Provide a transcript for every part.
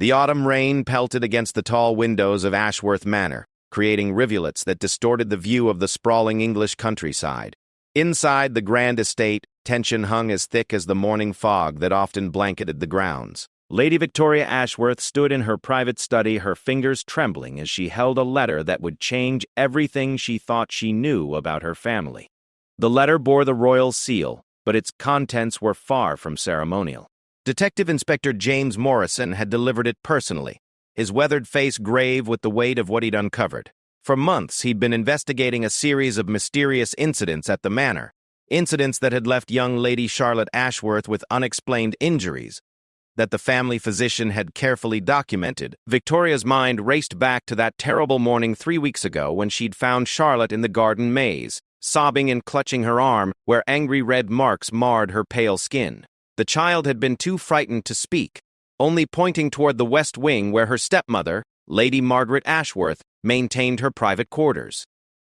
The autumn rain pelted against the tall windows of Ashworth Manor, creating rivulets that distorted the view of the sprawling English countryside. Inside the grand estate, tension hung as thick as the morning fog that often blanketed the grounds. Lady Victoria Ashworth stood in her private study, her fingers trembling as she held a letter that would change everything she thought she knew about her family. The letter bore the royal seal, but its contents were far from ceremonial. Detective Inspector James Morrison had delivered it personally, his weathered face grave with the weight of what he'd uncovered. For months, he'd been investigating a series of mysterious incidents at the manor, incidents that had left young Lady Charlotte Ashworth with unexplained injuries that the family physician had carefully documented. Victoria's mind raced back to that terrible morning 3 weeks ago when she'd found Charlotte in the garden maze, sobbing and clutching her arm where angry red marks marred her pale skin. The child had been too frightened to speak, only pointing toward the west wing where her stepmother, Lady Margaret Ashworth, maintained her private quarters.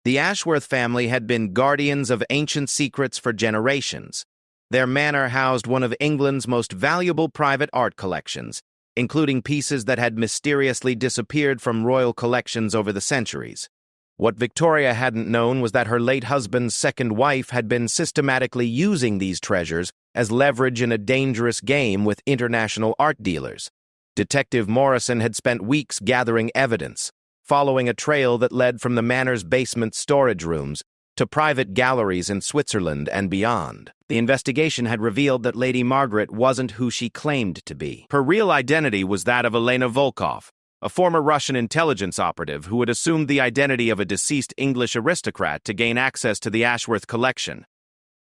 The Ashworth family had been guardians of ancient secrets for generations. Their manor housed one of England's most valuable private art collections, including pieces that had mysteriously disappeared from royal collections over the centuries. What Victoria hadn't known was that her late husband's second wife had been systematically using these treasures as leverage in a dangerous game with international art dealers. Detective Morrison had spent weeks gathering evidence, following a trail that led from the manor's basement storage rooms to private galleries in Switzerland and beyond. The investigation had revealed that Lady Margaret wasn't who she claimed to be. Her real identity was that of Elena Volkov, a former Russian intelligence operative who had assumed the identity of a deceased English aristocrat to gain access to the Ashworth collection.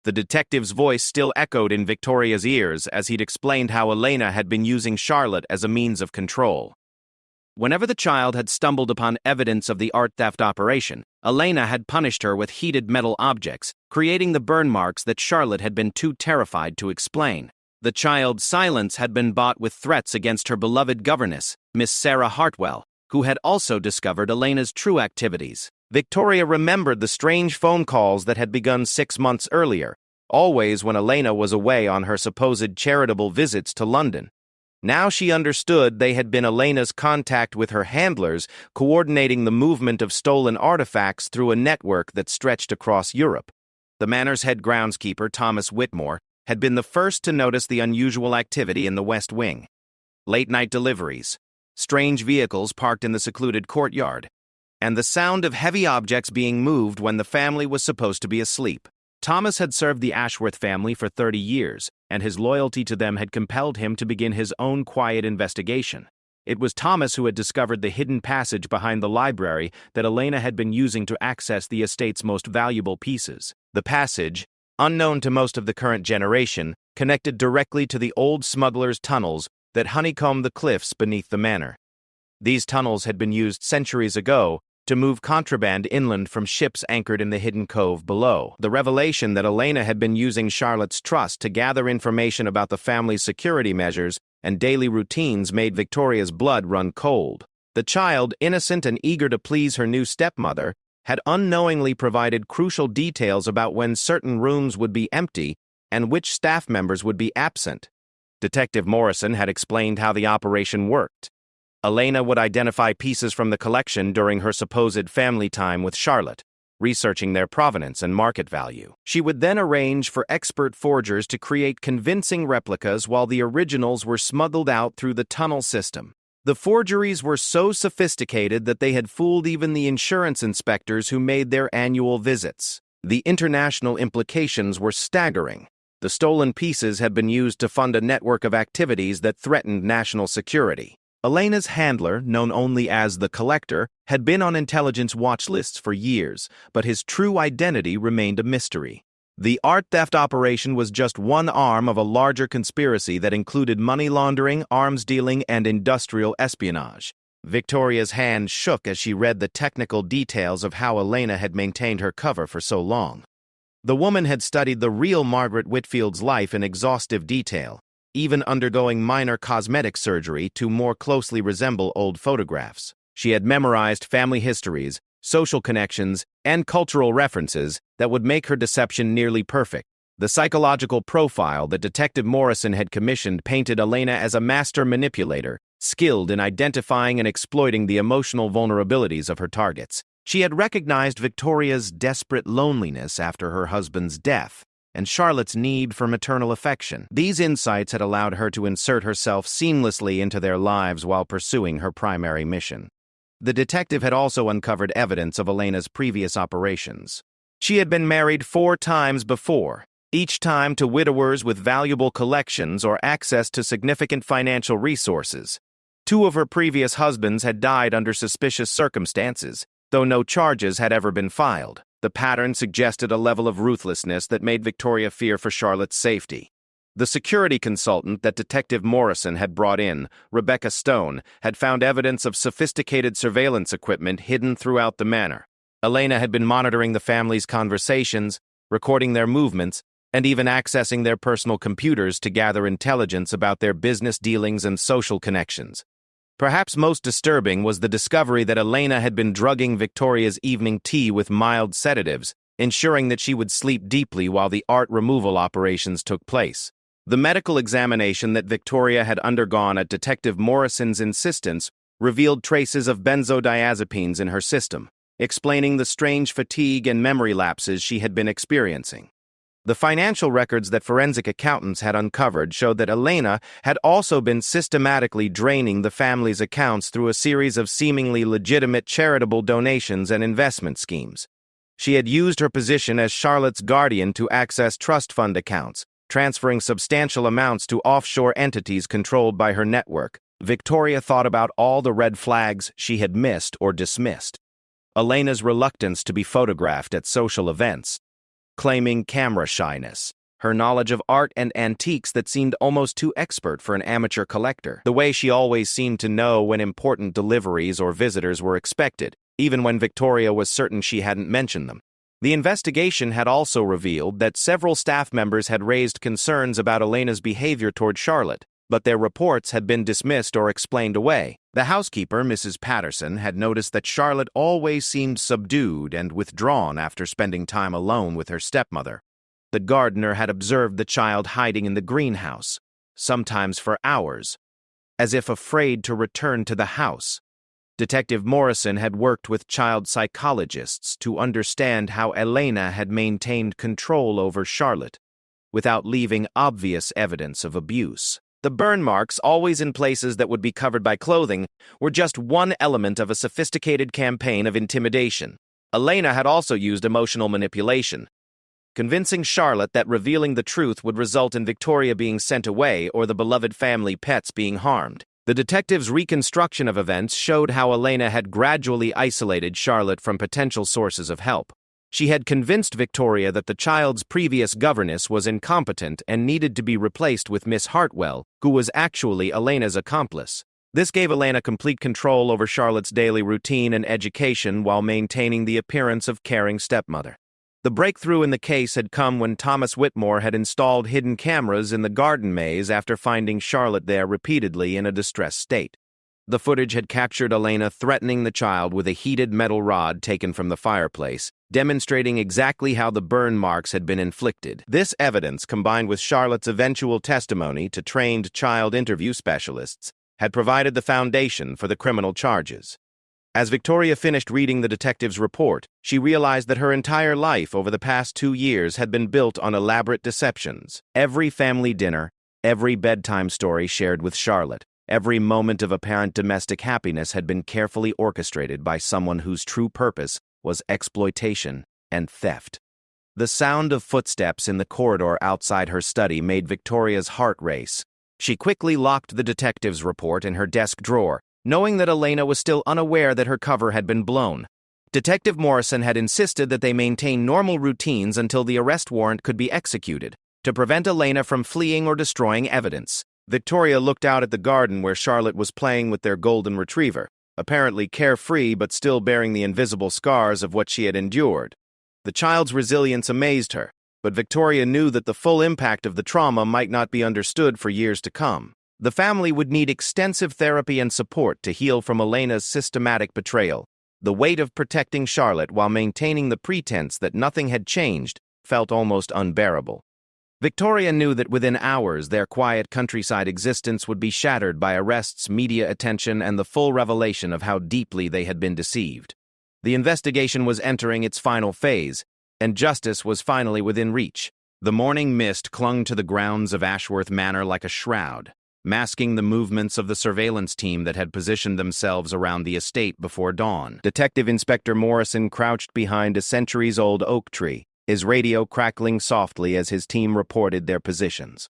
The detective's voice still echoed in Victoria's ears as he'd explained how Elena had been using Charlotte as a means of control. Whenever the child had stumbled upon evidence of the art theft operation, Elena had punished her with heated metal objects, creating the burn marks that Charlotte had been too terrified to explain. The child's silence had been bought with threats against her beloved governess, Miss Sarah Hartwell, who had also discovered Elena's true activities. Victoria remembered the strange phone calls that had begun 6 months earlier, always when Elena was away on her supposed charitable visits to London. Now she understood they had been Elena's contact with her handlers, coordinating the movement of stolen artifacts through a network that stretched across Europe. The manor's head groundskeeper, Thomas Whitmore, had been the first to notice the unusual activity in the West Wing. Late-night deliveries, strange vehicles parked in the secluded courtyard, and the sound of heavy objects being moved when the family was supposed to be asleep. Thomas had served the Ashworth family for 30 years, and his loyalty to them had compelled him to begin his own quiet investigation. It was Thomas who had discovered the hidden passage behind the library that Elena had been using to access the estate's most valuable pieces. The passage, unknown to most of the current generation, connected directly to the old smugglers' tunnels that honeycombed the cliffs beneath the manor. These tunnels had been used centuries ago to move contraband inland from ships anchored in the hidden cove below. The revelation that Elena had been using Charlotte's trust to gather information about the family's security measures and daily routines made Victoria's blood run cold. The child, innocent and eager to please her new stepmother, had unknowingly provided crucial details about when certain rooms would be empty and which staff members would be absent. Detective Morrison had explained how the operation worked. Elena would identify pieces from the collection during her supposed family time with Charlotte, researching their provenance and market value. She would then arrange for expert forgers to create convincing replicas while the originals were smuggled out through the tunnel system. The forgeries were so sophisticated that they had fooled even the insurance inspectors who made their annual visits. The international implications were staggering. The stolen pieces had been used to fund a network of activities that threatened national security. Elena's handler, known only as the Collector, had been on intelligence watch lists for years, but his true identity remained a mystery. The art theft operation was just one arm of a larger conspiracy that included money laundering, arms dealing, and industrial espionage. Victoria's hand shook as she read the technical details of how Elena had maintained her cover for so long. The woman had studied the real Margaret Whitfield's life in exhaustive detail, even undergoing minor cosmetic surgery to more closely resemble old photographs. She had memorized family histories, social connections, and cultural references that would make her deception nearly perfect. The psychological profile that Detective Morrison had commissioned painted Elena as a master manipulator, skilled in identifying and exploiting the emotional vulnerabilities of her targets. She had recognized Victoria's desperate loneliness after her husband's death and Charlotte's need for maternal affection. These insights had allowed her to insert herself seamlessly into their lives while pursuing her primary mission. The detective had also uncovered evidence of Elena's previous operations. She had been married 4 times before, each time to widowers with valuable collections or access to significant financial resources. 2 of her previous husbands had died under suspicious circumstances, though no charges had ever been filed. The pattern suggested a level of ruthlessness that made Victoria fear for Charlotte's safety. The security consultant that Detective Morrison had brought in, Rebecca Stone, had found evidence of sophisticated surveillance equipment hidden throughout the manor. Elena had been monitoring the family's conversations, recording their movements, and even accessing their personal computers to gather intelligence about their business dealings and social connections. Perhaps most disturbing was the discovery that Elena had been drugging Victoria's evening tea with mild sedatives, ensuring that she would sleep deeply while the art removal operations took place. The medical examination that Victoria had undergone at Detective Morrison's insistence revealed traces of benzodiazepines in her system, explaining the strange fatigue and memory lapses she had been experiencing. The financial records that forensic accountants had uncovered showed that Elena had also been systematically draining the family's accounts through a series of seemingly legitimate charitable donations and investment schemes. She had used her position as Charlotte's guardian to access trust fund accounts, transferring substantial amounts to offshore entities controlled by her network. Victoria thought about all the red flags she had missed or dismissed. Elena's reluctance to be photographed at social events, claiming camera shyness, her knowledge of art and antiques that seemed almost too expert for an amateur collector, the way she always seemed to know when important deliveries or visitors were expected, even when Victoria was certain she hadn't mentioned them. The investigation had also revealed that several staff members had raised concerns about Elena's behavior toward Charlotte, but their reports had been dismissed or explained away. The housekeeper, Mrs. Patterson, had noticed that Charlotte always seemed subdued and withdrawn after spending time alone with her stepmother. The gardener had observed the child hiding in the greenhouse, sometimes for hours, as if afraid to return to the house. Detective Morrison had worked with child psychologists to understand how Elena had maintained control over Charlotte, without leaving obvious evidence of abuse. The burn marks, always in places that would be covered by clothing, were just one element of a sophisticated campaign of intimidation. Elena had also used emotional manipulation, convincing Charlotte that revealing the truth would result in Victoria being sent away or the beloved family pets being harmed. The detective's reconstruction of events showed how Elena had gradually isolated Charlotte from potential sources of help. She had convinced Victoria that the child's previous governess was incompetent and needed to be replaced with Miss Hartwell, who was actually Elena's accomplice. This gave Elena complete control over Charlotte's daily routine and education while maintaining the appearance of caring stepmother. The breakthrough in the case had come when Thomas Whitmore had installed hidden cameras in the garden maze after finding Charlotte there repeatedly in a distressed state. The footage had captured Elena threatening the child with a heated metal rod taken from the fireplace, demonstrating exactly how the burn marks had been inflicted. This evidence, combined with Charlotte's eventual testimony to trained child interview specialists, had provided the foundation for the criminal charges. As Victoria finished reading the detective's report, she realized that her entire life over the past 2 years had been built on elaborate deceptions. Every family dinner, every bedtime story shared with Charlotte, every moment of apparent domestic happiness had been carefully orchestrated by someone whose true purpose was exploitation and theft. The sound of footsteps in the corridor outside her study made Victoria's heart race. She quickly locked the detective's report in her desk drawer, knowing that Elena was still unaware that her cover had been blown. Detective Morrison had insisted that they maintain normal routines until the arrest warrant could be executed, to prevent Elena from fleeing or destroying evidence. Victoria looked out at the garden where Charlotte was playing with their golden retriever, apparently carefree but still bearing the invisible scars of what she had endured. The child's resilience amazed her, but Victoria knew that the full impact of the trauma might not be understood for years to come. The family would need extensive therapy and support to heal from Elena's systematic betrayal. The weight of protecting Charlotte while maintaining the pretense that nothing had changed felt almost unbearable. Victoria knew that within hours their quiet countryside existence would be shattered by arrests, media attention, and the full revelation of how deeply they had been deceived. The investigation was entering its final phase, and justice was finally within reach. The morning mist clung to the grounds of Ashworth Manor like a shroud, masking the movements of the surveillance team that had positioned themselves around the estate before dawn. Detective Inspector Morrison crouched behind a centuries-old oak tree, his radio crackling softly as his team reported their positions.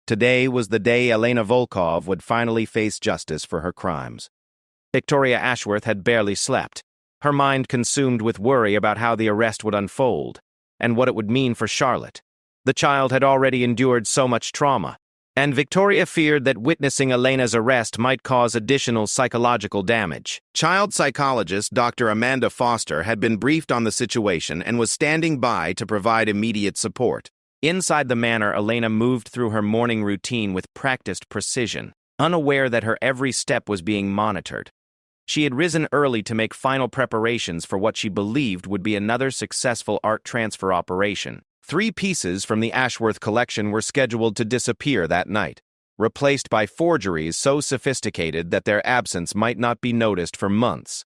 Today was the day Elena Volkov would finally face justice for her crimes. Victoria Ashworth had barely slept, her mind consumed with worry about how the arrest would unfold, and what it would mean for Charlotte. The child had already endured so much trauma, and Victoria feared that witnessing Elena's arrest might cause additional psychological damage. Child psychologist Dr. Amanda Foster had been briefed on the situation and was standing by to provide immediate support. Inside the manor, Elena moved through her morning routine with practiced precision, unaware that her every step was being monitored. She had risen early to make final preparations for what she believed would be another successful art transfer operation. 3 pieces from the Ashworth collection were scheduled to disappear that night, replaced by forgeries so sophisticated that their absence might not be noticed for months.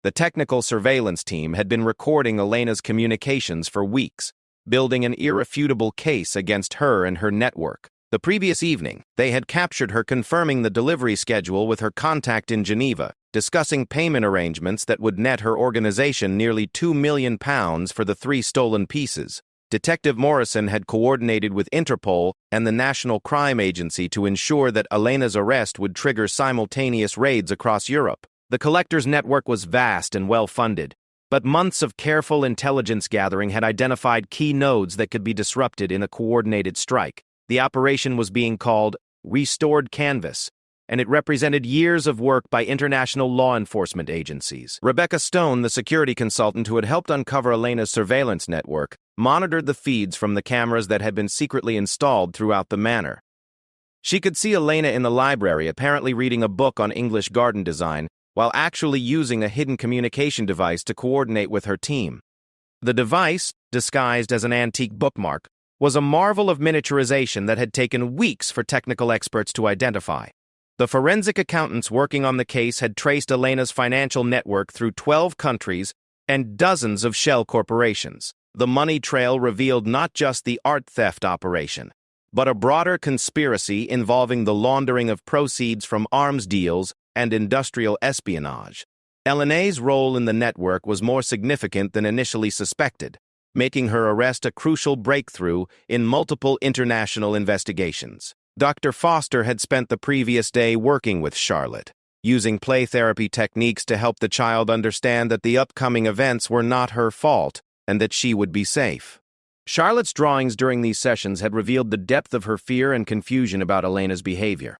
The technical surveillance team had been recording Elena's communications for weeks, building an irrefutable case against her and her network. The previous evening, they had captured her confirming the delivery schedule with her contact in Geneva, discussing payment arrangements that would net her organization nearly £2 million for the 3 stolen pieces. Detective Morrison had coordinated with Interpol and the National Crime Agency to ensure that Elena's arrest would trigger simultaneous raids across Europe. The collector's network was vast and well-funded, but months of careful intelligence gathering had identified key nodes that could be disrupted in a coordinated strike. The operation was being called Restored Canvas, and it represented years of work by international law enforcement agencies. Rebecca Stone, the security consultant who had helped uncover Elena's surveillance network, monitored the feeds from the cameras that had been secretly installed throughout the manor. She could see Elena in the library, apparently reading a book on English garden design, while actually using a hidden communication device to coordinate with her team. The device, disguised as an antique bookmark, was a marvel of miniaturization that had taken weeks for technical experts to identify. The forensic accountants working on the case had traced Elena's financial network through 12 countries and dozens of shell corporations. The money trail revealed not just the art theft operation, but a broader conspiracy involving the laundering of proceeds from arms deals and industrial espionage. Elena's role in the network was more significant than initially suspected, making her arrest a crucial breakthrough in multiple international investigations. Dr. Foster had spent the previous day working with Charlotte, using play therapy techniques to help the child understand that the upcoming events were not her fault and that she would be safe. Charlotte's drawings during these sessions had revealed the depth of her fear and confusion about Elena's behavior.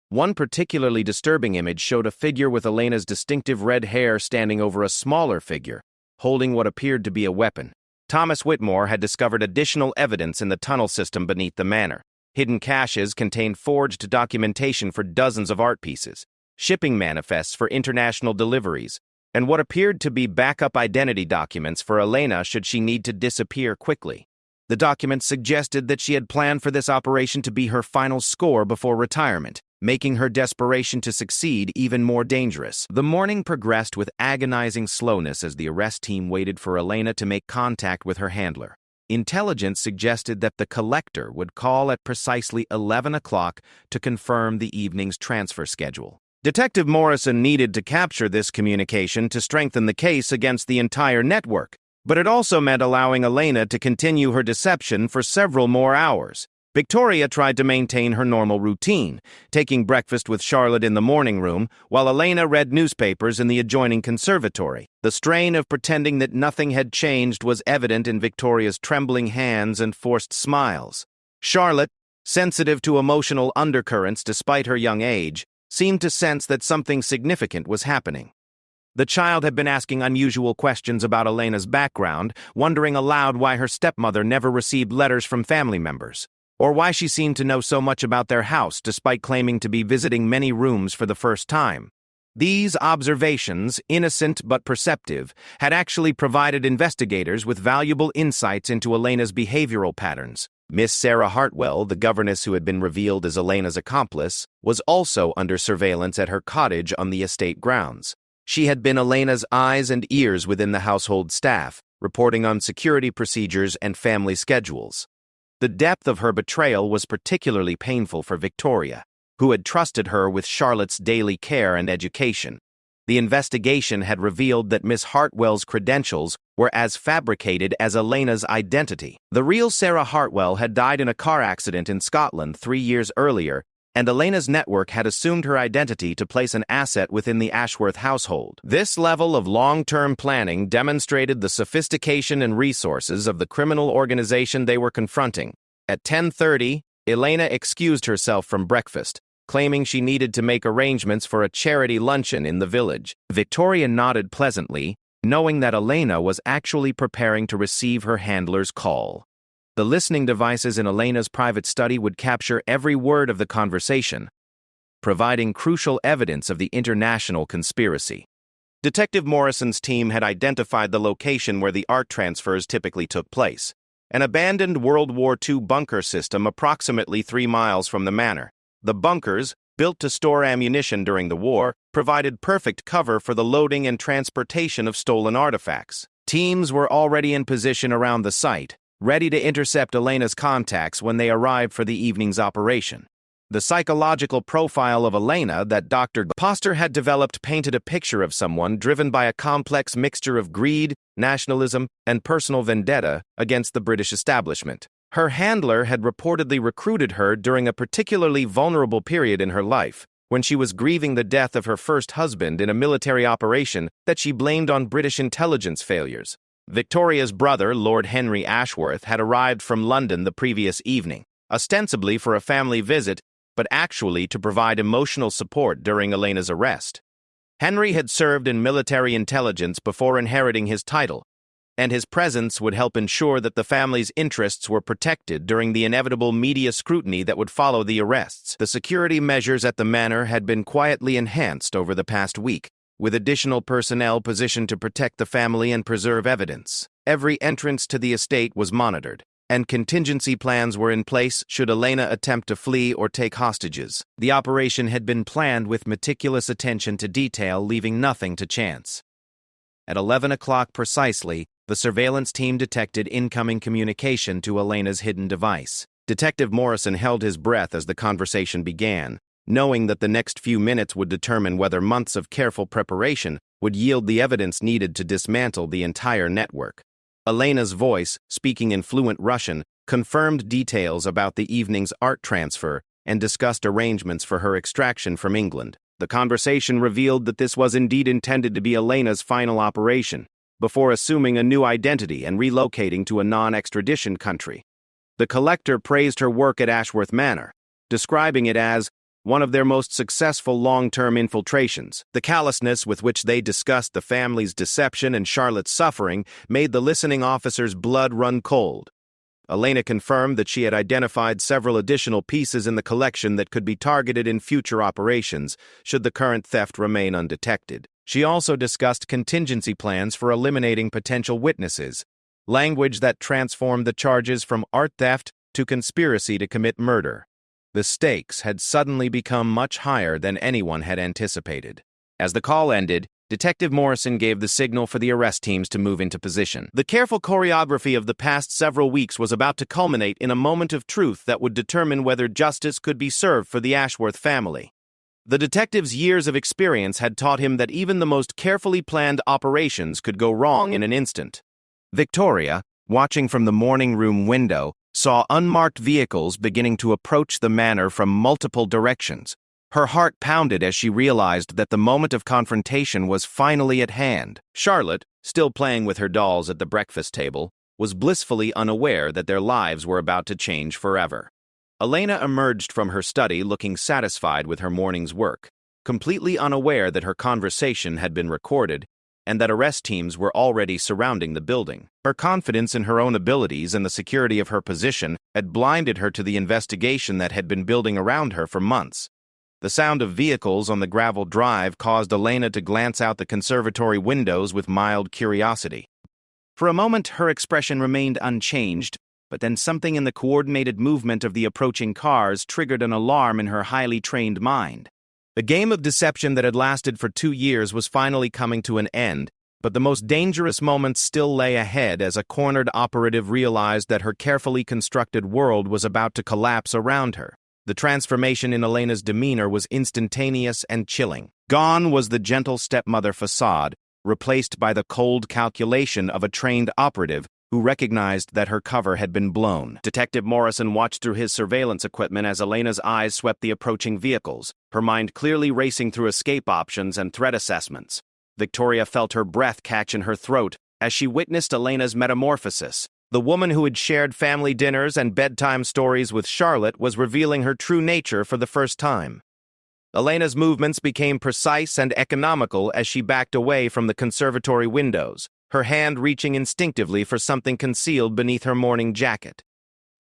One particularly disturbing image showed a figure with Elena's distinctive red hair standing over a smaller figure, holding what appeared to be a weapon. Thomas Whitmore had discovered additional evidence in the tunnel system beneath the manor. Hidden caches contained forged documentation for dozens of art pieces, shipping manifests for international deliveries, and what appeared to be backup identity documents for Elena should she need to disappear quickly. The documents suggested that she had planned for this operation to be her final score before retirement, making her desperation to succeed even more dangerous. The morning progressed with agonizing slowness as the arrest team waited for Elena to make contact with her handler. Intelligence suggested that the collector would call at precisely 11 o'clock to confirm the evening's transfer schedule. Detective Morrison needed to capture this communication to strengthen the case against the entire network, but it also meant allowing Elena to continue her deception for several more hours. Victoria tried to maintain her normal routine, taking breakfast with Charlotte in the morning room, while Elena read newspapers in the adjoining conservatory. The strain of pretending that nothing had changed was evident in Victoria's trembling hands and forced smiles. Charlotte, sensitive to emotional undercurrents despite her young age, seemed to sense that something significant was happening. The child had been asking unusual questions about Elena's background, wondering aloud why her stepmother never received letters from family members, or why she seemed to know so much about their house despite claiming to be visiting many rooms for the first time. These observations, innocent but perceptive, had actually provided investigators with valuable insights into Elena's behavioral patterns. Miss Sarah Hartwell, the governess who had been revealed as Elena's accomplice, was also under surveillance at her cottage on the estate grounds. She had been Elena's eyes and ears within the household staff, reporting on security procedures and family schedules. The depth of her betrayal was particularly painful for Victoria, who had trusted her with Charlotte's daily care and education. The investigation had revealed that Miss Hartwell's credentials were as fabricated as Elena's identity. The real Sarah Hartwell had died in a car accident in Scotland 3 years earlier, and Elena's network had assumed her identity to place an asset within the Ashworth household. This level of long-term planning demonstrated the sophistication and resources of the criminal organization they were confronting. At 10:30, Elena excused herself from breakfast, claiming she needed to make arrangements for a charity luncheon in the village. Victoria nodded pleasantly, knowing that Elena was actually preparing to receive her handler's call. The listening devices in Elena's private study would capture every word of the conversation, providing crucial evidence of the international conspiracy. Detective Morrison's team had identified the location where the art transfers typically took place, an abandoned World War II bunker system approximately 3 miles from the manor. The bunkers, built to store ammunition during the war, provided perfect cover for the loading and transportation of stolen artifacts. Teams were already in position around the site, ready to intercept Elena's contacts when they arrived for the evening's operation. The psychological profile of Elena that Dr. Poster had developed painted a picture of someone driven by a complex mixture of greed, nationalism, and personal vendetta against the British establishment. Her handler had reportedly recruited her during a particularly vulnerable period in her life, when she was grieving the death of her first husband in a military operation that she blamed on British intelligence failures. Victoria's brother, Lord Henry Ashworth, had arrived from London the previous evening, ostensibly for a family visit, but actually to provide emotional support during Elena's arrest. Henry had served in military intelligence before inheriting his title, and his presence would help ensure that the family's interests were protected during the inevitable media scrutiny that would follow the arrests. The security measures at the manor had been quietly enhanced over the past week, with additional personnel positioned to protect the family and preserve evidence. Every entrance to the estate was monitored, and contingency plans were in place should Elena attempt to flee or take hostages. The operation had been planned with meticulous attention to detail, leaving nothing to chance. At 11 o'clock precisely, the surveillance team detected incoming communication to Elena's hidden device. Detective Morrison held his breath as the conversation began, knowing that the next few minutes would determine whether months of careful preparation would yield the evidence needed to dismantle the entire network. Elena's voice, speaking in fluent Russian, confirmed details about the evening's art transfer and discussed arrangements for her extraction from England. The conversation revealed that this was indeed intended to be Elena's final operation, before assuming a new identity and relocating to a non-extradition country. The collector praised her work at Ashworth Manor, describing it as one of their most successful long-term infiltrations. The callousness with which they discussed the family's deception and Charlotte's suffering made the listening officer's blood run cold. Elena confirmed that she had identified several additional pieces in the collection that could be targeted in future operations, should the current theft remain undetected. She also discussed contingency plans for eliminating potential witnesses, language that transformed the charges from art theft to conspiracy to commit murder. The stakes had suddenly become much higher than anyone had anticipated. As the call ended, Detective Morrison gave the signal for the arrest teams to move into position. The careful choreography of the past several weeks was about to culminate in a moment of truth that would determine whether justice could be served for the Ashworth family. The detective's years of experience had taught him that even the most carefully planned operations could go wrong in an instant. Victoria, watching from the morning room window, saw unmarked vehicles beginning to approach the manor from multiple directions. Her heart pounded as she realized that the moment of confrontation was finally at hand. Charlotte, still playing with her dolls at the breakfast table, was blissfully unaware that their lives were about to change forever. Elena emerged from her study looking satisfied with her morning's work, completely unaware that her conversation had been recorded and that arrest teams were already surrounding the building. Her confidence in her own abilities and the security of her position had blinded her to the investigation that had been building around her for months. The sound of vehicles on the gravel drive caused Elena to glance out the conservatory windows with mild curiosity. For a moment, her expression remained unchanged, but then something in the coordinated movement of the approaching cars triggered an alarm in her highly trained mind. The game of deception that had lasted for 2 years was finally coming to an end, but the most dangerous moments still lay ahead as a cornered operative realized that her carefully constructed world was about to collapse around her. The transformation in Elena's demeanor was instantaneous and chilling. Gone was the gentle stepmother facade, replaced by the cold calculation of a trained operative who recognized that her cover had been blown. Detective Morrison watched through his surveillance equipment as Elena's eyes swept the approaching vehicles, her mind clearly racing through escape options and threat assessments. Victoria felt her breath catch in her throat as she witnessed Elena's metamorphosis. The woman who had shared family dinners and bedtime stories with Charlotte was revealing her true nature for the first time. Elena's movements became precise and economical as she backed away from the conservatory windows, her hand reaching instinctively for something concealed beneath her morning jacket.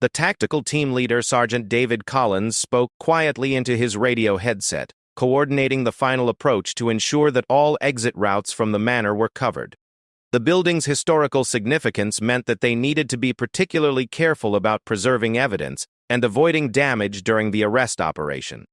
The tactical team leader, Sergeant David Collins, spoke quietly into his radio headset, coordinating the final approach to ensure that all exit routes from the manor were covered. The building's historical significance meant that they needed to be particularly careful about preserving evidence and avoiding damage during the arrest operation.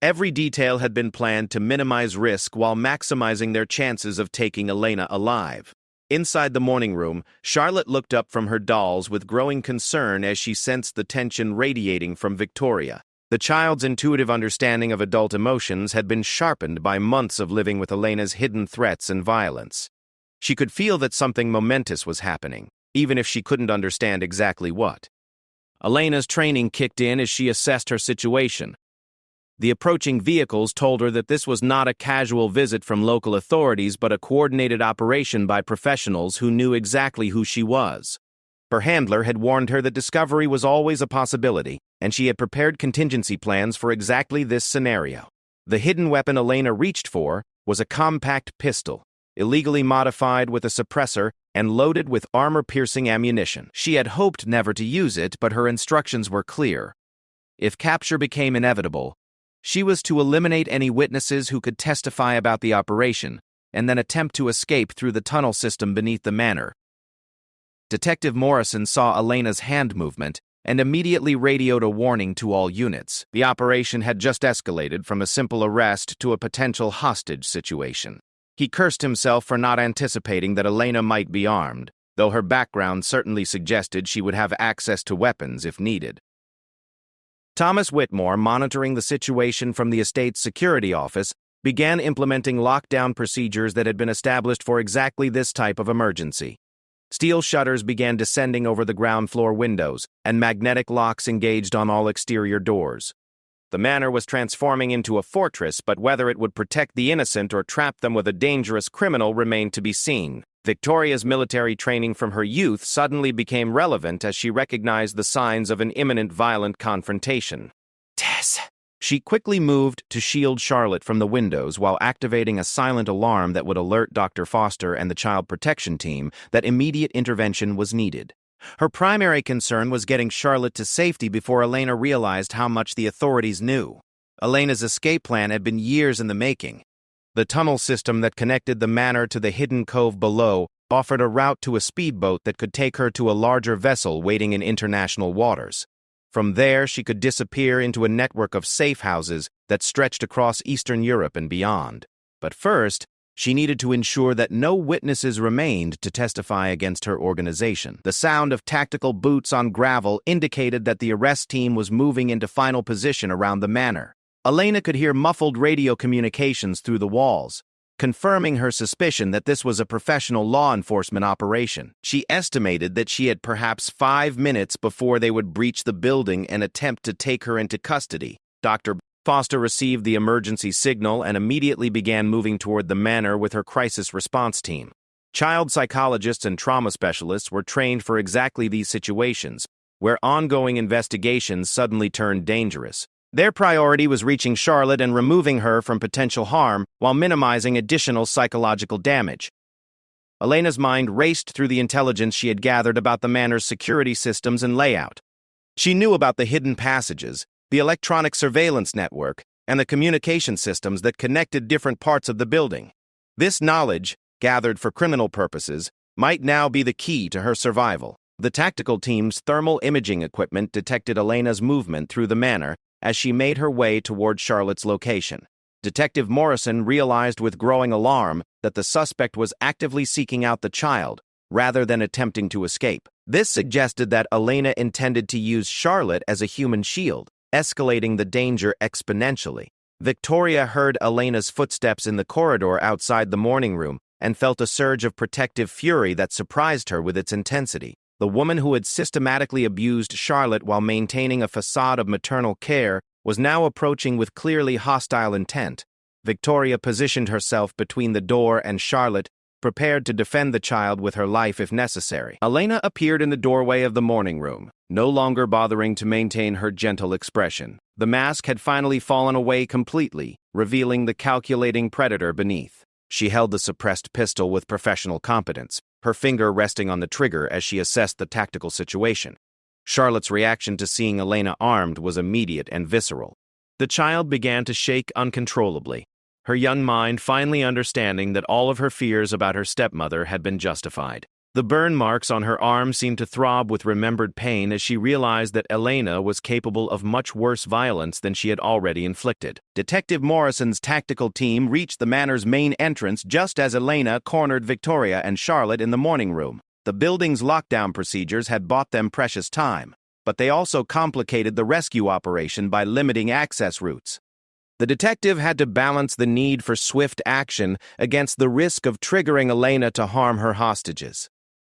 Every detail had been planned to minimize risk while maximizing their chances of taking Elena alive. Inside the morning room, Charlotte looked up from her dolls with growing concern as she sensed the tension radiating from Victoria. The child's intuitive understanding of adult emotions had been sharpened by months of living with Elena's hidden threats and violence. She could feel that something momentous was happening, even if she couldn't understand exactly what. Elena's training kicked in as she assessed her situation. The approaching vehicles told her that this was not a casual visit from local authorities but a coordinated operation by professionals who knew exactly who she was. Her handler had warned her that discovery was always a possibility, and she had prepared contingency plans for exactly this scenario. The hidden weapon Elena reached for was a compact pistol, illegally modified with a suppressor and loaded with armor-piercing ammunition. She had hoped never to use it, but her instructions were clear. If capture became inevitable, she was to eliminate any witnesses who could testify about the operation, and then attempt to escape through the tunnel system beneath the manor. Detective Morrison saw Elena's hand movement and immediately radioed a warning to all units. The operation had just escalated from a simple arrest to a potential hostage situation. He cursed himself for not anticipating that Elena might be armed, though her background certainly suggested she would have access to weapons if needed. Thomas Whitmore, monitoring the situation from the estate's security office, began implementing lockdown procedures that had been established for exactly this type of emergency. Steel shutters began descending over the ground floor windows, and magnetic locks engaged on all exterior doors. The manor was transforming into a fortress, but whether it would protect the innocent or trap them with a dangerous criminal remained to be seen. Victoria's military training from her youth suddenly became relevant as she recognized the signs of an imminent violent confrontation. Tess! She quickly moved to shield Charlotte from the windows while activating a silent alarm that would alert Dr. Foster and the child protection team that immediate intervention was needed. Her primary concern was getting Charlotte to safety before Elena realized how much the authorities knew. Elena's escape plan had been years in the making. The tunnel system that connected the manor to the hidden cove below offered a route to a speedboat that could take her to a larger vessel waiting in international waters. From there, she could disappear into a network of safe houses that stretched across Eastern Europe and beyond. But first, she needed to ensure that no witnesses remained to testify against her organization. The sound of tactical boots on gravel indicated that the arrest team was moving into final position around the manor. Elena could hear muffled radio communications through the walls, confirming her suspicion that this was a professional law enforcement operation. She estimated that she had perhaps 5 minutes before they would breach the building and attempt to take her into custody. Dr. Foster received the emergency signal and immediately began moving toward the manor with her crisis response team. Child psychologists and trauma specialists were trained for exactly these situations, where ongoing investigations suddenly turned dangerous. Their priority was reaching Charlotte and removing her from potential harm while minimizing additional psychological damage. Elena's mind raced through the intelligence she had gathered about the manor's security systems and layout. She knew about the hidden passages, the electronic surveillance network, and the communication systems that connected different parts of the building. This knowledge, gathered for criminal purposes, might now be the key to her survival. The tactical team's thermal imaging equipment detected Elena's movement through the manor as she made her way toward Charlotte's location. Detective Morrison realized with growing alarm that the suspect was actively seeking out the child, rather than attempting to escape. This suggested that Elena intended to use Charlotte as a human shield, escalating the danger exponentially. Victoria heard Elena's footsteps in the corridor outside the morning room and felt a surge of protective fury that surprised her with its intensity. The woman who had systematically abused Charlotte while maintaining a facade of maternal care was now approaching with clearly hostile intent. Victoria positioned herself between the door and Charlotte, prepared to defend the child with her life if necessary. Elena appeared in the doorway of the morning room, no longer bothering to maintain her gentle expression. The mask had finally fallen away completely, revealing the calculating predator beneath. She held the suppressed pistol with professional competence, her finger resting on the trigger as she assessed the tactical situation. Charlotte's reaction to seeing Elena armed was immediate and visceral. The child began to shake uncontrollably, her young mind finally understanding that all of her fears about her stepmother had been justified. The burn marks on her arm seemed to throb with remembered pain as she realized that Elena was capable of much worse violence than she had already inflicted. Detective Morrison's tactical team reached the manor's main entrance just as Elena cornered Victoria and Charlotte in the morning room. The building's lockdown procedures had bought them precious time, but they also complicated the rescue operation by limiting access routes. The detective had to balance the need for swift action against the risk of triggering Elena to harm her hostages.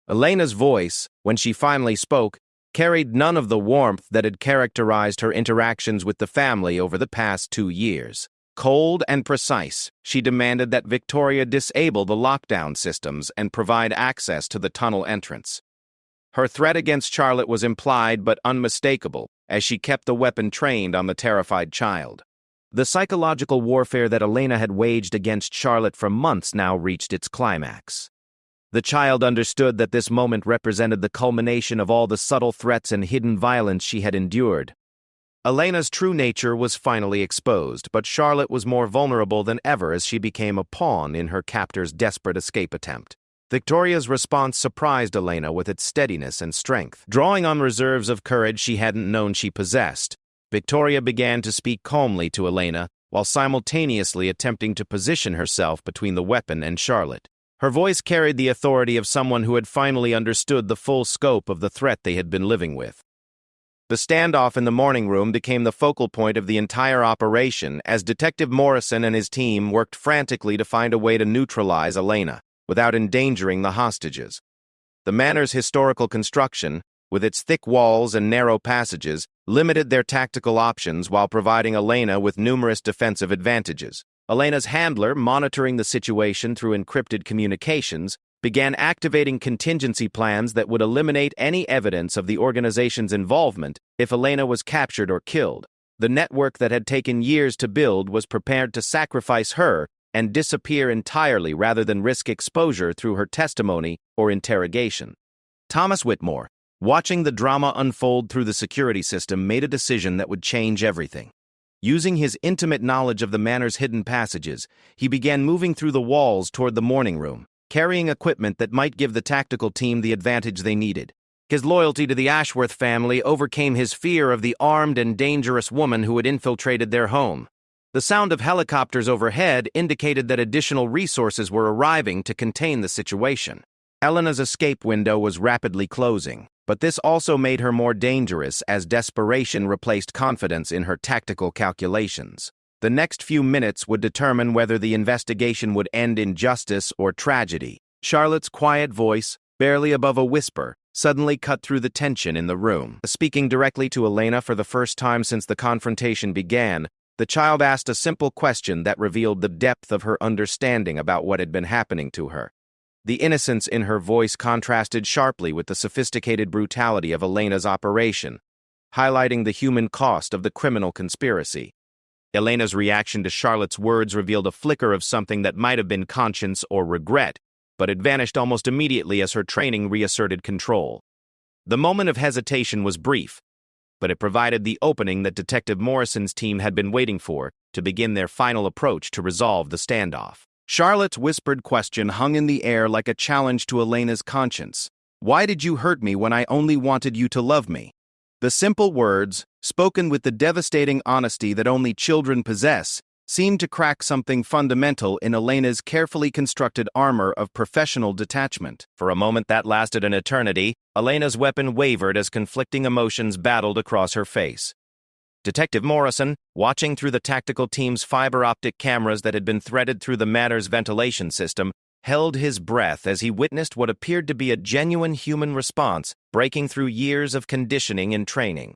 Elena's voice, when she finally spoke, carried none of the warmth that had characterized her interactions with the family over the past 2 years. Cold and precise, she demanded that Victoria disable the lockdown systems and provide access to the tunnel entrance. Her threat against Charlotte was implied but unmistakable, as she kept the weapon trained on the terrified child. The psychological warfare that Elena had waged against Charlotte for months now reached its climax. The child understood that this moment represented the culmination of all the subtle threats and hidden violence she had endured. Elena's true nature was finally exposed, but Charlotte was more vulnerable than ever as she became a pawn in her captor's desperate escape attempt. Victoria's response surprised Elena with its steadiness and strength. Drawing on reserves of courage she hadn't known she possessed, Victoria began to speak calmly to Elena, while simultaneously attempting to position herself between the weapon and Charlotte. Her voice carried the authority of someone who had finally understood the full scope of the threat they had been living with. The standoff in the morning room became the focal point of the entire operation as Detective Morrison and his team worked frantically to find a way to neutralize Elena, without endangering the hostages. The manor's historical construction, with its thick walls and narrow passages, limited their tactical options while providing Elena with numerous defensive advantages. Elena's handler, monitoring the situation through encrypted communications, began activating contingency plans that would eliminate any evidence of the organization's involvement if Elena was captured or killed. The network that had taken years to build was prepared to sacrifice her and disappear entirely rather than risk exposure through her testimony or interrogation. Thomas Whitmore, watching the drama unfold through the security system, made a decision that would change everything. Using his intimate knowledge of the manor's hidden passages, he began moving through the walls toward the morning room, carrying equipment that might give the tactical team the advantage they needed. His loyalty to the Ashworth family overcame his fear of the armed and dangerous woman who had infiltrated their home. The sound of helicopters overhead indicated that additional resources were arriving to contain the situation. Elena's escape window was rapidly closing, but this also made her more dangerous as desperation replaced confidence in her tactical calculations. The next few minutes would determine whether the investigation would end in justice or tragedy. Charlotte's quiet voice, barely above a whisper, suddenly cut through the tension in the room. Speaking directly to Elena for the first time since the confrontation began, the child asked a simple question that revealed the depth of her understanding about what had been happening to her. The innocence in her voice contrasted sharply with the sophisticated brutality of Elena's operation, highlighting the human cost of the criminal conspiracy. Elena's reaction to Charlotte's words revealed a flicker of something that might have been conscience or regret, but it vanished almost immediately as her training reasserted control. The moment of hesitation was brief, but it provided the opening that Detective Morrison's team had been waiting for to begin their final approach to resolve the standoff. Charlotte's whispered question hung in the air like a challenge to Elena's conscience. Why did you hurt me when I only wanted you to love me?" The simple words, spoken with the devastating honesty that only children possess, seemed to crack something fundamental in Elena's carefully constructed armor of professional detachment. For a moment that lasted an eternity, Elena's weapon wavered as conflicting emotions battled across her face. Detective Morrison, watching through the tactical team's fiber-optic cameras that had been threaded through the manor's ventilation system, held his breath as he witnessed what appeared to be a genuine human response, breaking through years of conditioning and training.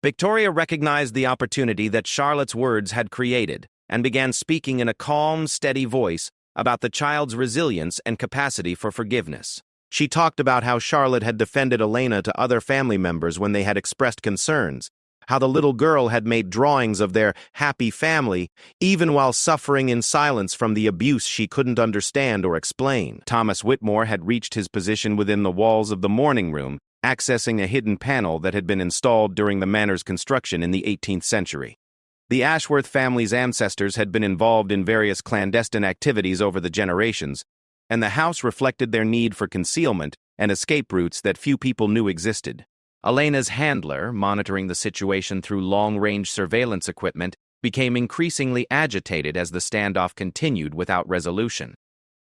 Victoria recognized the opportunity that Charlotte's words had created, and began speaking in a calm, steady voice about the child's resilience and capacity for forgiveness. She talked about how Charlotte had defended Elena to other family members when they had expressed concerns, how the little girl had made drawings of their happy family, even while suffering in silence from the abuse she couldn't understand or explain. Thomas Whitmore had reached his position within the walls of the morning room, accessing a hidden panel that had been installed during the manor's construction in the 18th century. The Ashworth family's ancestors had been involved in various clandestine activities over the generations, and the house reflected their need for concealment and escape routes that few people knew existed. Elena's handler, monitoring the situation through long-range surveillance equipment, became increasingly agitated as the standoff continued without resolution.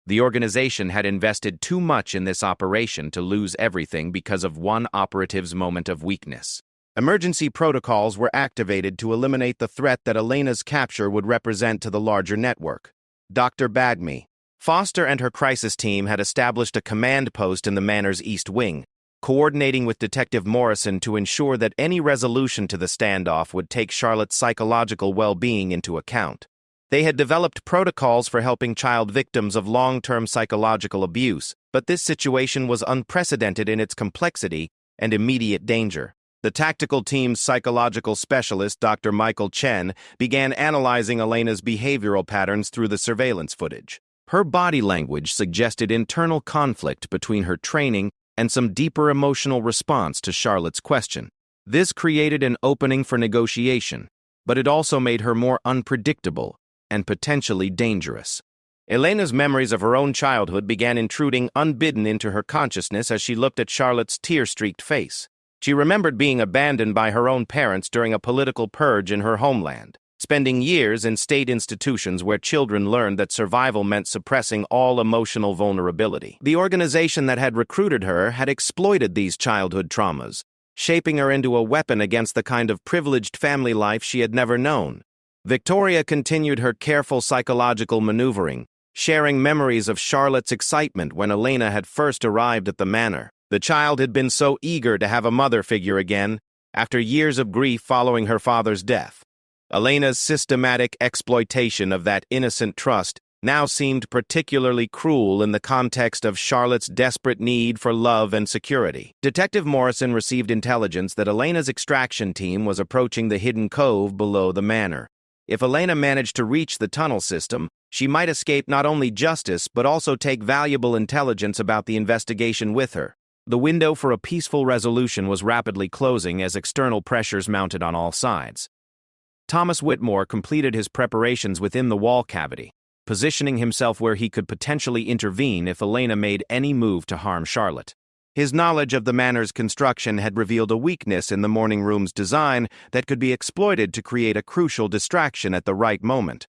The organization had invested too much in this operation to lose everything because of one operative's moment of weakness. Emergency protocols were activated to eliminate the threat that Elena's capture would represent to the larger network. Dr. Bagme, Foster and her crisis team had established a command post in the manor's east wing, coordinating with Detective Morrison to ensure that any resolution to the standoff would take Charlotte's psychological well-being into account. They had developed protocols for helping child victims of long-term psychological abuse, but this situation was unprecedented in its complexity and immediate danger. The tactical team's psychological specialist, Dr. Michael Chen, began analyzing Elena's behavioral patterns through the surveillance footage. Her body language suggested internal conflict between her training and some deeper emotional response to Charlotte's question. This created an opening for negotiation, but it also made her more unpredictable and potentially dangerous. Elena's memories of her own childhood began intruding unbidden into her consciousness as she looked at Charlotte's tear-streaked face. She remembered being abandoned by her own parents during a political purge in her homeland, spending years in state institutions where children learned that survival meant suppressing all emotional vulnerability. The organization that had recruited her had exploited these childhood traumas, shaping her into a weapon against the kind of privileged family life she had never known. Victoria continued her careful psychological maneuvering, sharing memories of Charlotte's excitement when Elena had first arrived at the manor. The child had been so eager to have a mother figure again, after years of grief following her father's death. Elena's systematic exploitation of that innocent trust now seemed particularly cruel in the context of Charlotte's desperate need for love and security. Detective Morrison received intelligence that Elena's extraction team was approaching the hidden cove below the manor. If Elena managed to reach the tunnel system, she might escape not only justice but also take valuable intelligence about the investigation with her. The window for a peaceful resolution was rapidly closing as external pressures mounted on all sides. Thomas Whitmore completed his preparations within the wall cavity, positioning himself where he could potentially intervene if Elena made any move to harm Charlotte. His knowledge of the manor's construction had revealed a weakness in the morning room's design that could be exploited to create a crucial distraction at the right moment.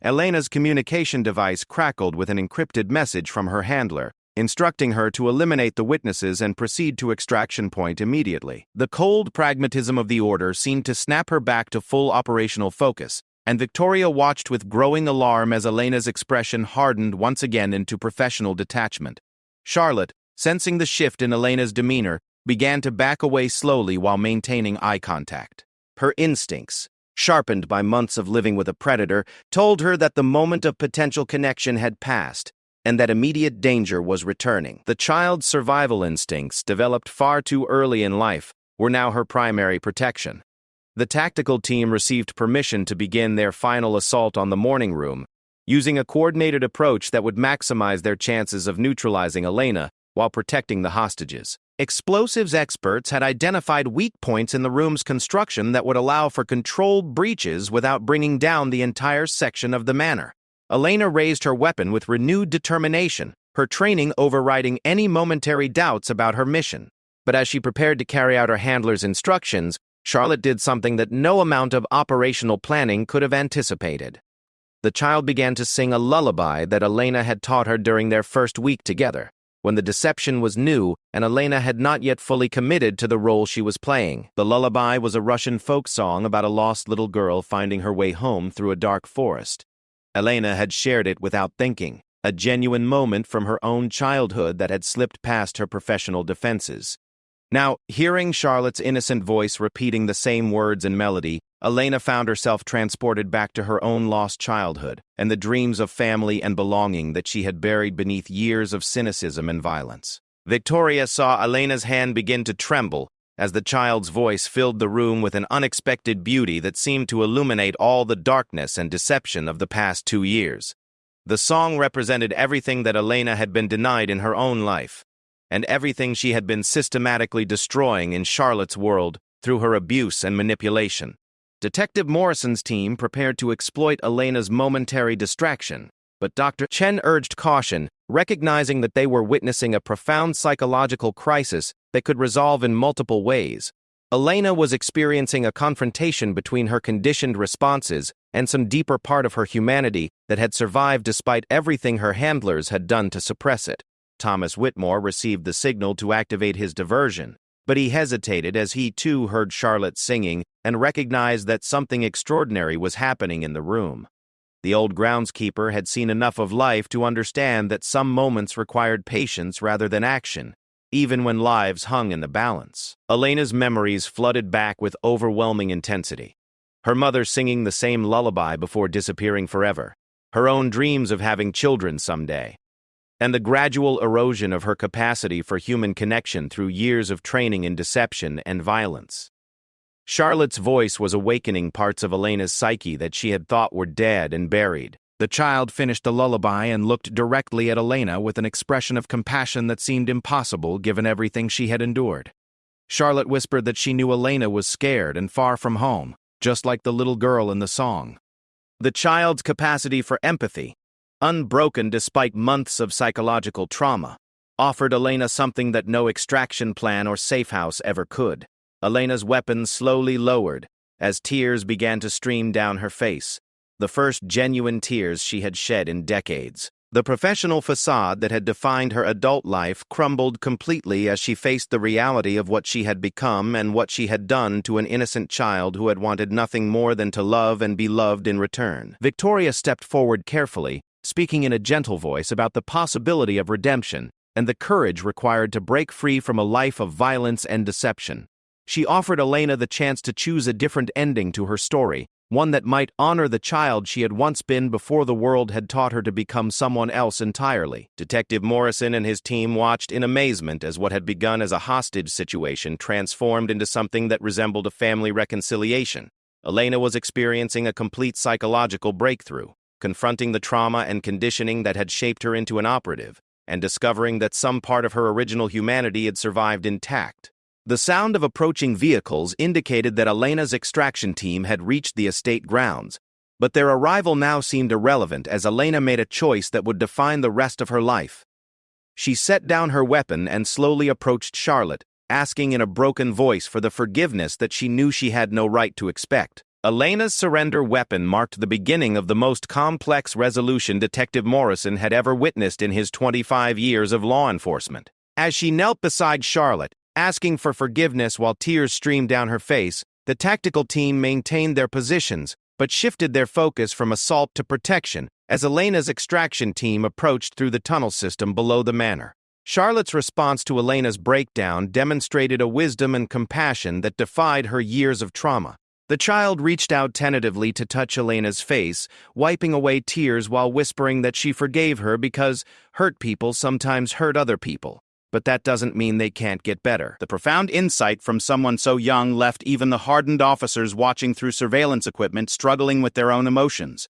Elena's communication device crackled with an encrypted message from her handler, instructing her to eliminate the witnesses and proceed to extraction point immediately. The cold pragmatism of the order seemed to snap her back to full operational focus, and Victoria watched with growing alarm as Elena's expression hardened once again into professional detachment. Charlotte, sensing the shift in Elena's demeanor, began to back away slowly while maintaining eye contact. Her instincts, sharpened by months of living with a predator, told her that the moment of potential connection had passed, and that immediate danger was returning. The child's survival instincts, developed far too early in life, were now her primary protection. The tactical team received permission to begin their final assault on the morning room, using a coordinated approach that would maximize their chances of neutralizing Elena while protecting the hostages. Explosives experts had identified weak points in the room's construction that would allow for controlled breaches without bringing down the entire section of the manor. Elena raised her weapon with renewed determination, her training overriding any momentary doubts about her mission. But as she prepared to carry out her handler's instructions, Charlotte did something that no amount of operational planning could have anticipated. The child began to sing a lullaby that Elena had taught her during their first week together, when the deception was new and Elena had not yet fully committed to the role she was playing. The lullaby was a Russian folk song about a lost little girl finding her way home through a dark forest. Elena had shared it without thinking, a genuine moment from her own childhood that had slipped past her professional defenses. Now, hearing Charlotte's innocent voice repeating the same words and melody, Elena found herself transported back to her own lost childhood and the dreams of family and belonging that she had buried beneath years of cynicism and violence. Victoria saw Elena's hand begin to tremble as the child's voice filled the room with an unexpected beauty that seemed to illuminate all the darkness and deception of the past 2 years. The song represented everything that Elena had been denied in her own life, and everything she had been systematically destroying in Charlotte's world through her abuse and manipulation. Detective Morrison's team prepared to exploit Elena's momentary distraction, but Dr. Chen urged caution, recognizing that they were witnessing a profound psychological crisis that could resolve in multiple ways. Elena was experiencing a confrontation between her conditioned responses and some deeper part of her humanity that had survived despite everything her handlers had done to suppress it. Thomas Whitmore received the signal to activate his diversion, but he hesitated as he too heard Charlotte singing and recognized that something extraordinary was happening in the room. The old groundskeeper had seen enough of life to understand that some moments required patience rather than action, even when lives hung in the balance. Elena's memories flooded back with overwhelming intensity. Her mother singing the same lullaby before disappearing forever, her own dreams of having children someday, and the gradual erosion of her capacity for human connection through years of training in deception and violence. Charlotte's voice was awakening parts of Elena's psyche that she had thought were dead and buried. The child finished the lullaby and looked directly at Elena with an expression of compassion that seemed impossible given everything she had endured. Charlotte whispered that she knew Elena was scared and far from home, just like the little girl in the song. The child's capacity for empathy, unbroken despite months of psychological trauma, offered Elena something that no extraction plan or safe house ever could. Elena's weapon slowly lowered as tears began to stream down her face, the first genuine tears she had shed in decades. The professional facade that had defined her adult life crumbled completely as she faced the reality of what she had become and what she had done to an innocent child who had wanted nothing more than to love and be loved in return. Victoria stepped forward carefully, speaking in a gentle voice about the possibility of redemption and the courage required to break free from a life of violence and deception. She offered Elena the chance to choose a different ending to her story, one that might honor the child she had once been before the world had taught her to become someone else entirely. Detective Morrison and his team watched in amazement as what had begun as a hostage situation transformed into something that resembled a family reconciliation. Elena was experiencing a complete psychological breakthrough, confronting the trauma and conditioning that had shaped her into an operative, and discovering that some part of her original humanity had survived intact. The sound of approaching vehicles indicated that Elena's extraction team had reached the estate grounds, but their arrival now seemed irrelevant as Elena made a choice that would define the rest of her life. She set down her weapon and slowly approached Charlotte, asking in a broken voice for the forgiveness that she knew she had no right to expect. Elena's surrender weapon marked the beginning of the most complex resolution Detective Morrison had ever witnessed in his 25 years of law enforcement. As she knelt beside Charlotte, asking for forgiveness while tears streamed down her face, the tactical team maintained their positions, but shifted their focus from assault to protection as Elena's extraction team approached through the tunnel system below the manor. Charlotte's response to Elena's breakdown demonstrated a wisdom and compassion that defied her years of trauma. The child reached out tentatively to touch Elena's face, wiping away tears while whispering that she forgave her because hurt people sometimes hurt other people. But that doesn't mean they can't get better. The profound insight from someone so young left even the hardened officers watching through surveillance equipment struggling with their own emotions.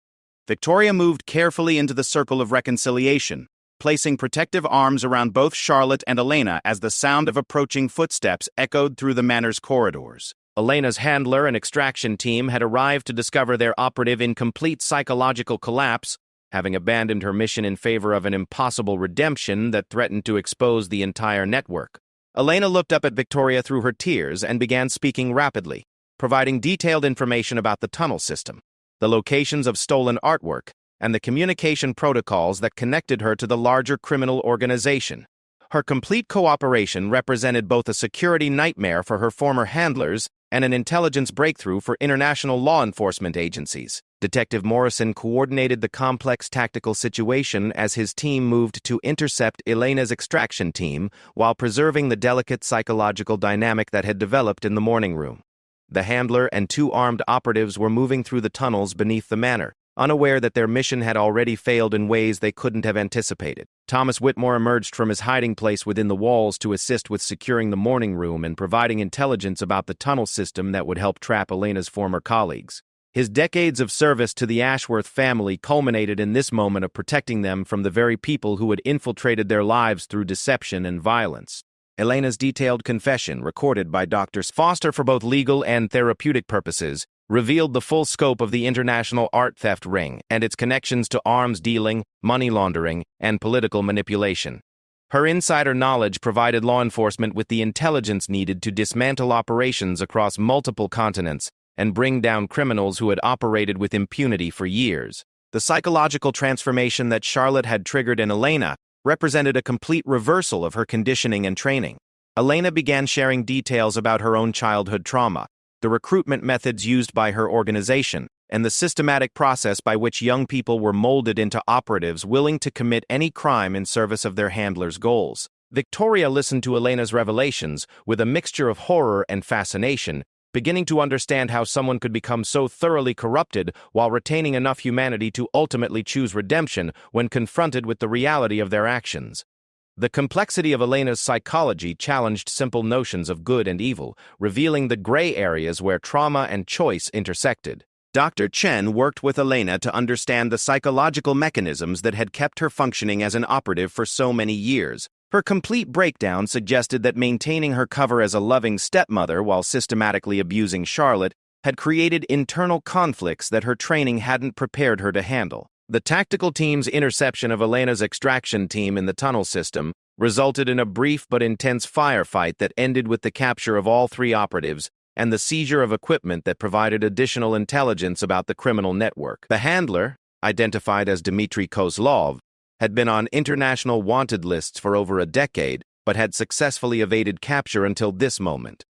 Victoria moved carefully into the circle of reconciliation, placing protective arms around both Charlotte and Elena as the sound of approaching footsteps echoed through the manor's corridors. Elena's handler and extraction team had arrived to discover their operative in complete psychological collapse, having abandoned her mission in favor of an impossible redemption that threatened to expose the entire network. Elena looked up at Victoria through her tears and began speaking rapidly, providing detailed information about the tunnel system, the locations of stolen artwork, and the communication protocols that connected her to the larger criminal organization. Her complete cooperation represented both a security nightmare for her former handlers and an intelligence breakthrough for international law enforcement agencies. Detective Morrison coordinated the complex tactical situation as his team moved to intercept Elena's extraction team while preserving the delicate psychological dynamic that had developed in the morning room. The handler and two armed operatives were moving through the tunnels beneath the manor, unaware that their mission had already failed in ways they couldn't have anticipated. Thomas Whitmore emerged from his hiding place within the walls to assist with securing the morning room and providing intelligence about the tunnel system that would help trap Elena's former colleagues. His decades of service to the Ashworth family culminated in this moment of protecting them from the very people who had infiltrated their lives through deception and violence. Elena's detailed confession, recorded by Dr. Foster for both legal and therapeutic purposes, revealed the full scope of the international art theft ring and its connections to arms dealing, money laundering, and political manipulation. Her insider knowledge provided law enforcement with the intelligence needed to dismantle operations across multiple continents and bring down criminals who had operated with impunity for years. The psychological transformation that Charlotte had triggered in Elena represented a complete reversal of her conditioning and training. Elena began sharing details about her own childhood trauma, the recruitment methods used by her organization, and the systematic process by which young people were molded into operatives willing to commit any crime in service of their handlers' goals. Victoria listened to Elena's revelations with a mixture of horror and fascination, beginning to understand how someone could become so thoroughly corrupted while retaining enough humanity to ultimately choose redemption when confronted with the reality of their actions. The complexity of Elena's psychology challenged simple notions of good and evil, revealing the gray areas where trauma and choice intersected. Dr. Chen worked with Elena to understand the psychological mechanisms that had kept her functioning as an operative for so many years. Her complete breakdown suggested that maintaining her cover as a loving stepmother while systematically abusing Charlotte had created internal conflicts that her training hadn't prepared her to handle. The tactical team's interception of Elena's extraction team in the tunnel system resulted in a brief but intense firefight that ended with the capture of all three operatives and the seizure of equipment that provided additional intelligence about the criminal network. The handler, identified as Dmitry Kozlov, had been on international wanted lists for over a decade, but had successfully evaded capture until this moment.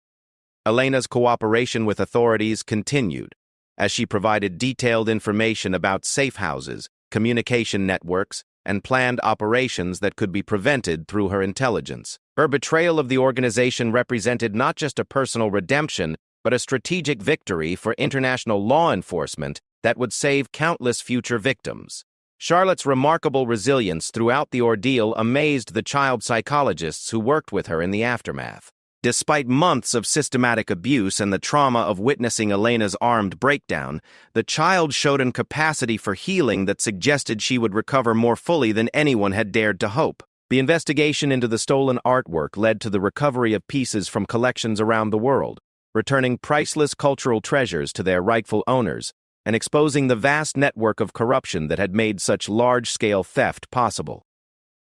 Elena's cooperation with authorities continued, as she provided detailed information about safe houses, communication networks, and planned operations that could be prevented through her intelligence. Her betrayal of the organization represented not just a personal redemption, but a strategic victory for international law enforcement that would save countless future victims. Charlotte's remarkable resilience throughout the ordeal amazed the child psychologists who worked with her in the aftermath. Despite months of systematic abuse and the trauma of witnessing Elena's armed breakdown, the child showed a capacity for healing that suggested she would recover more fully than anyone had dared to hope. The investigation into the stolen artwork led to the recovery of pieces from collections around the world, returning priceless cultural treasures to their rightful owners, and exposing the vast network of corruption that had made such large-scale theft possible.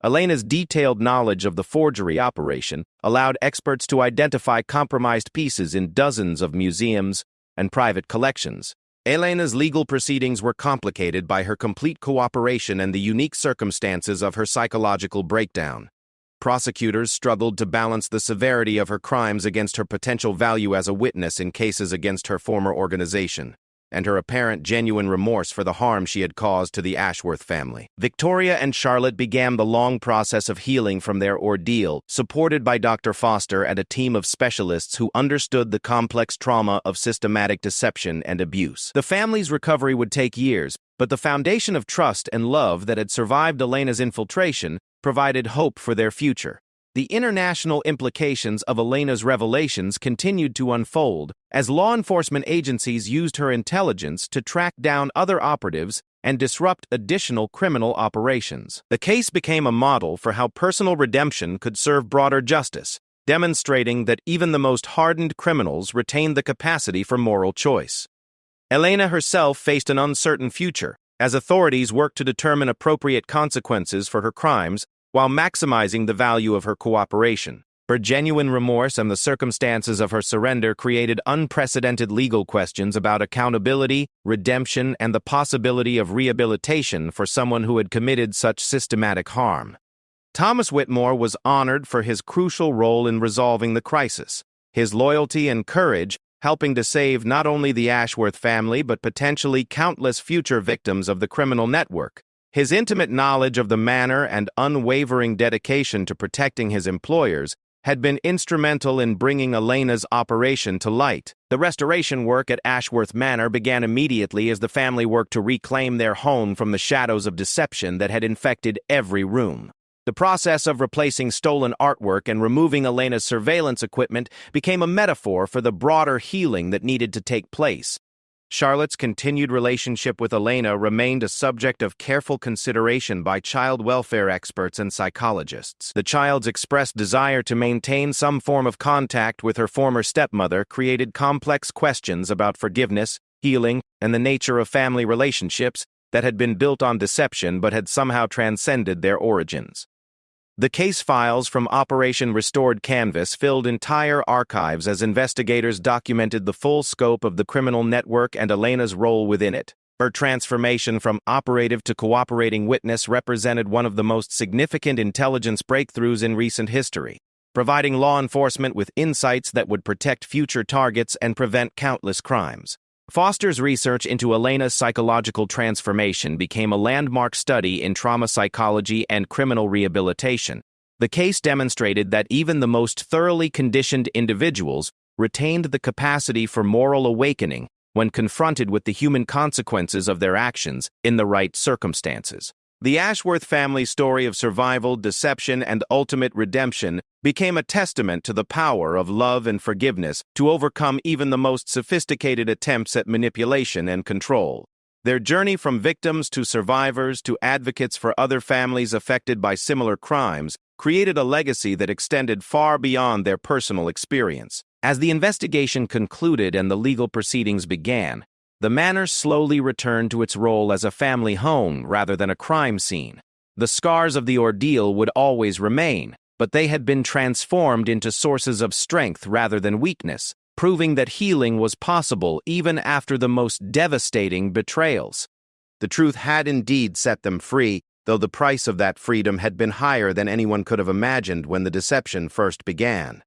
Elena's detailed knowledge of the forgery operation allowed experts to identify compromised pieces in dozens of museums and private collections. Elena's legal proceedings were complicated by her complete cooperation and the unique circumstances of her psychological breakdown. Prosecutors struggled to balance the severity of her crimes against her potential value as a witness in cases against her former organization, and her apparent genuine remorse for the harm she had caused to the Ashworth family. Victoria and Charlotte began the long process of healing from their ordeal, supported by Dr. Foster and a team of specialists who understood the complex trauma of systematic deception and abuse. The family's recovery would take years, but the foundation of trust and love that had survived Elena's infiltration provided hope for their future. The international implications of Elena's revelations continued to unfold as law enforcement agencies used her intelligence to track down other operatives and disrupt additional criminal operations. The case became a model for how personal redemption could serve broader justice, demonstrating that even the most hardened criminals retained the capacity for moral choice. Elena herself faced an uncertain future, as authorities worked to determine appropriate consequences for her crimes while maximizing the value of her cooperation. Her genuine remorse and the circumstances of her surrender created unprecedented legal questions about accountability, redemption, and the possibility of rehabilitation for someone who had committed such systematic harm. Thomas Whitmore was honored for his crucial role in resolving the crisis, his loyalty and courage helping to save not only the Ashworth family but potentially countless future victims of the criminal network. His intimate knowledge of the manor and unwavering dedication to protecting his employers had been instrumental in bringing Elena's operation to light. The restoration work at Ashworth Manor began immediately as the family worked to reclaim their home from the shadows of deception that had infected every room. The process of replacing stolen artwork and removing Elena's surveillance equipment became a metaphor for the broader healing that needed to take place. Charlotte's continued relationship with Elena remained a subject of careful consideration by child welfare experts and psychologists. The child's expressed desire to maintain some form of contact with her former stepmother created complex questions about forgiveness, healing, and the nature of family relationships that had been built on deception but had somehow transcended their origins. The case files from Operation Restored Canvas filled entire archives as investigators documented the full scope of the criminal network and Elena's role within it. Her transformation from operative to cooperating witness represented one of the most significant intelligence breakthroughs in recent history, providing law enforcement with insights that would protect future targets and prevent countless crimes. Foster's research into Elena's psychological transformation became a landmark study in trauma psychology and criminal rehabilitation. The case demonstrated that even the most thoroughly conditioned individuals retained the capacity for moral awakening when confronted with the human consequences of their actions in the right circumstances. The Ashworth family's story of survival, deception, and ultimate redemption became a testament to the power of love and forgiveness to overcome even the most sophisticated attempts at manipulation and control. Their journey from victims to survivors to advocates for other families affected by similar crimes created a legacy that extended far beyond their personal experience. As the investigation concluded and the legal proceedings began, the manor slowly returned to its role as a family home rather than a crime scene. The scars of the ordeal would always remain, but they had been transformed into sources of strength rather than weakness, proving that healing was possible even after the most devastating betrayals. The truth had indeed set them free, though the price of that freedom had been higher than anyone could have imagined when the deception first began.